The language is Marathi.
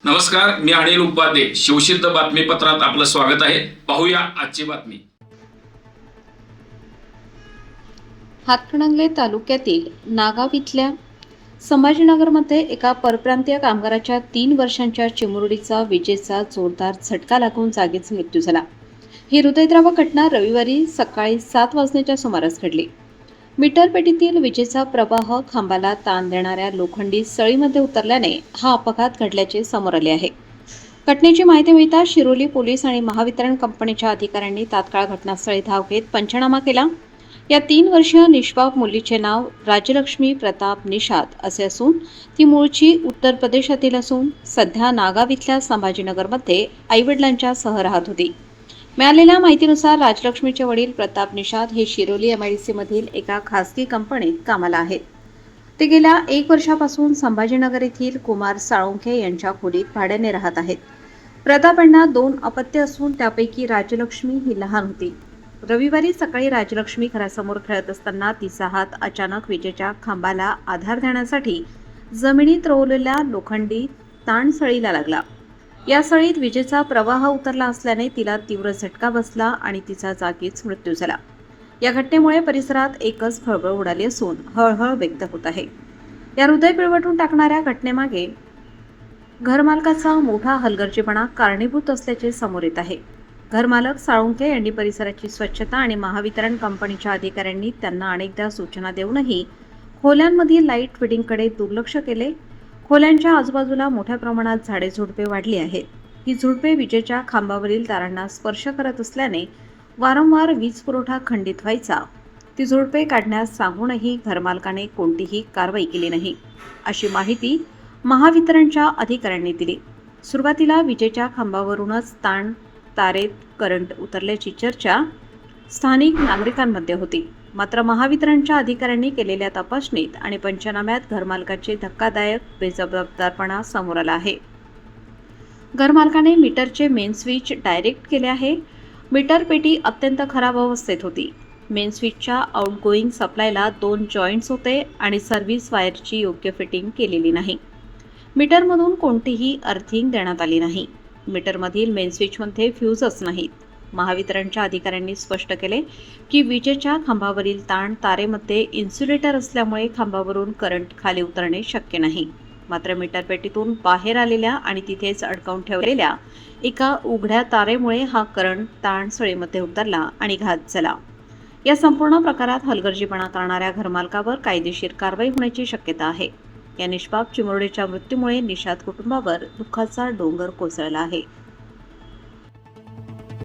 नमस्कार, मी अनिल उपाध्ये. शिवसिद्ध बातमीपत्रात आपलं स्वागत आहे. पाहूया आजची बातमी. हातकणंगले तालुक्यातील नागाव इथल्या संभाजीनगरमध्ये एका परप्रांतीय कामगाराच्या 3 वर्षांच्या चिमुरडीचा विजेचा जोरदार झटका लागून जागीच मृत्यू झाला. ही हृदयद्रावक घटना रविवारी सकाळी 7 वाजण्याच्या सुमारास घडली. मीटर पेटीतील विजेचा प्रवाह खांबाला ताण देणाऱ्या लोखंडी सळीमध्ये उतरल्याने हा अपघात घडल्याचे समोर आले आहे. घटनेची माहिती मिळताच शिरोली पोलीस आणि महावितरण कंपनीच्या अधिकाऱ्यांनी तात्काळ घटनास्थळी धाव घेत पंचनामा केला. या 3 वर्षीय निष्पाप मुलीचे नाव राजलक्ष्मी प्रताप निषाद असे असून ती मूळची उत्तर प्रदेशातील असून सध्या नागाव इथल्या संभाजीनगरमध्ये आईवडिलांच्या सह राहत होती. मिळालेल्या माहितीनुसार राजलक्ष्मीचे वडील प्रताप निषाद हे शिरोली MIDC मधील एका खासगी कंपनीत कामाला आहेत. ते गेल्या 1 वर्षापासून संभाजीनगर येथील कुमार साळुंखे यांच्या खोलीत भाड्याने राहत आहेत. प्रतापांना 2 अपत्य असून त्यापैकी राजलक्ष्मी ही लहान होती. रविवारी सकाळी राजलक्ष्मी घरासमोर खेळत असताना तिचा हात अचानक विजेच्या खांबाला आधार देण्यासाठी जमिनीत रोवलेल्या लोखंडी ताणसळीला लागला. या सळीत विजेचा प्रवाह उतरला असल्याने तिला तीव्र झटका बसला आणि तिचा जागीच मृत्यू झाला. या घटनेमुळे परिसरात एकच खळबळ उडाली असून हळहळ व्यक्त होत आहे. या हृदय पिळवटून टाकणाऱ्या घटनेमागे घरमालकाचा मोठा हलगर्जीपणा कारणीभूत असल्याचे समोर येत आहे. घरमालक साळुंखे यांनी परिसराची स्वच्छता आणि महावितरण कंपनीच्या अधिकाऱ्यांनी त्यांना अनेकदा सूचना देऊनही खोल्यांमधील लाईट फिटिंगकडे दुर्लक्ष केले. खोल्यांच्या आजूबाजूला मोठ्या प्रमाणात झाडे झुडपे वाढली आहेत. ही झुडपे विजेच्या खांबावरील तारांना स्पर्श करत असल्याने वारंवार वीज पुरवठा खंडित व्हायचा. ती झुडपे काढण्यास सांगूनही घरमालकाने कोणतीही कारवाई केली नाही, अशी माहिती महावितरणच्या अधिकाऱ्यांनी दिली. सुरुवातीला विजेच्या खांबावरूनच तारेत करंट उतरल्याची चर्चा स्थानिक नागरिकांमध्ये होती. मात्र महावितरणच्या अधिकाऱ्यांनी केलेल्या तपासणीत आणि पंचनाम्यात घरमालकाचे धक्कादायक बेजबाबदारपणा समोर आला आहे. घरमालकाने मीटरचे मेन स्विच डायरेक्ट केले आहे. मीटर पेटी अत्यंत खराब अवस्थेत होती. मेन स्विचच्या आउटगोईंग सप्लायला 2 जॉईंट्स होते आणि सर्व्हिस वायरची योग्य फिटिंग केलेली नाही. मीटरमधून कोणतीही अर्थिंग देण्यात आली नाही. मीटरमधील मेन स्विचमध्ये फ्यूजच नाहीत. महावितरणच्या अधिकाऱ्यांनी स्पष्ट केले की विजेच्या खांबावरील ताण तारेमध्ये इन्सुलेटर असल्यामुळे खांबावरून करंट खाली उतरणे शक्य नाही. मात्र मीटर पेटीतून बाहेर आलेल्या आणि तिथेच अडकवून ठेवलेल्या एका उघड्या तारेमुळे हा करंट ताण सळीमध्ये उतरला आणि घात झाला. या संपूर्ण प्रकारात हलगर्जीपणा करणाऱ्या घरमालकावर कायदेशीर कारवाई होण्याची शक्यता आहे. या निष्पाप चिमुरडीच्या मृत्यूमुळे निषाद कुटुंबावर दुःखाचा डोंगर कोसळला आहे.